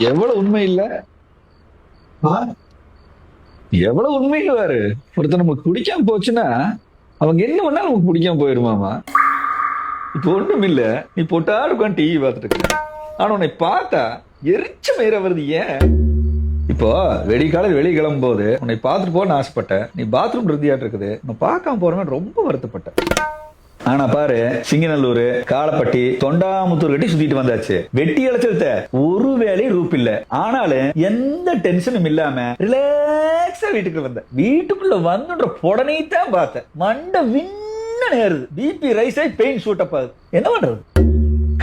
எவ்வளவு உண்மை இல்ல, எவ்வளவு உண்மைன்னு பாரு. ஒருத்தர் நமக்கு பிடிக்காம போச்சுன்னா அவங்க என்ன பண்ணா நமக்கு பிடிக்காம போயிருமாமா. இப்போ ஒண்ணும் இல்ல, நீ போட்டாரு உட்காந்து டிவி பார்த்துட்டு இருக்க. ஆனா உன்னை பார்த்தா எரிச்ச மயிர வருது. ஏன்? இப்போ வெடிக்கால வெளியே கிளம்பும் போது உன்னை பார்த்துட்டு போன்னு ஆசைப்பட்ட, நீ பாத்ரூம் இருந்தியாட்டு இருக்குது, உன்னை பார்க்காம போறவன் ரொம்ப வருத்தப்பட்ட. ஆனா பாரு, சிங்கநல்லூர், காலப்பட்டி, தொண்டாமுத்தூர் கட்டி சுத்திட்டு வந்தாச்சு. வெட்டி அழைச்சல்த ஒரு வேலையும் ரூப் இல்ல. ஆனாலும் எந்த டென்ஷனும் இல்லாம ரிலாக்ஸா வீட்டுக்குள்ள வந்த. வீட்டுக்குள்ள வந்துன்ற உடனே தான் பார்த்தேன் மண்ட விண்ண நேருது. பிபி ரைஸ் ஆகி பெயின் ஷூட் அப் ஆகுது. என்ன பண்றது?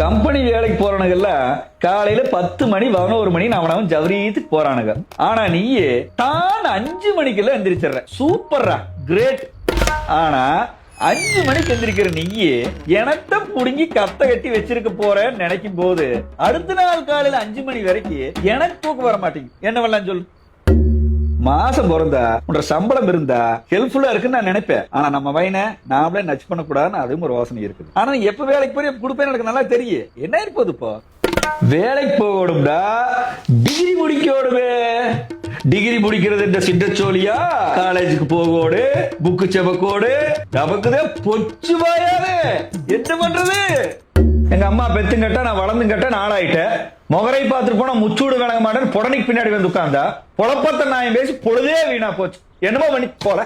கம்பெனி வேலைக்கு போறானுங்கெல்லாம் காலையில 10 மணி 11 மணி அவனவன் ஜவரீத்துக்கு போறானுங்க. ஆனா நீயே தான் 5 மணிக்கெல்லாம் எந்திரிச்சிடுற. சூப்பர்ரா, கிரேட். ஆனா 5 மணிக்கு எந்திரிக்கிற நீயே எனத்த புடுங்கி கத்த கட்டி வச்சிருக்க போறேன்னு நினைக்கும் போது அடுத்த நாள் காலையில 5 மணி வரைக்கும் எனக்கு தூக்கம் வர மாட்டேங்குது. என்ன பண்ணலாம் சொல்லு? மாசம் பிறந்தா உன்ற சம்பளம் இருந்தா ஹெல்ப்ஃபுல்லா இருக்குன்னு நான் நினைப்பேன். ஆனா நம்ம வயனை நாமளே நச்சு பண்ணக்கூடாதுன்னு அதுவும் ஒரு யோசனை இருக்குது. ஆனா எப்ப வேலைக்கு போய் கொடுப்பேன்னு எனக்கு நல்லா தெரியும். என்ன இருப்பது? இப்போ வேலைக்கு போகணும்டா டிகிரி முடிக்கோடுவே. டிகிரி முடிக்கிறது இந்த சிட்டச்சோலியா? காலேஜுக்கு போகோடு, புக்கு செவக்கோடு, நமக்குதே பொச்சு வாயாது. என்ன பண்றது? எங்க அம்மா பெத்தும் கட்ட, நான் வளர்ந்தும் கட்ட, நாளாயிட்டேன். முகரை பார்த்துட்டு போனா முச்சூடு விளங்க மாட்டேன்னு புடனைக்கு பின்னாடி வந்து உட்கார்ந்தா பொழப்பத்த நான் பேசி பொழுதே வீணா போச்சு. என்னமோ பண்ணி போல.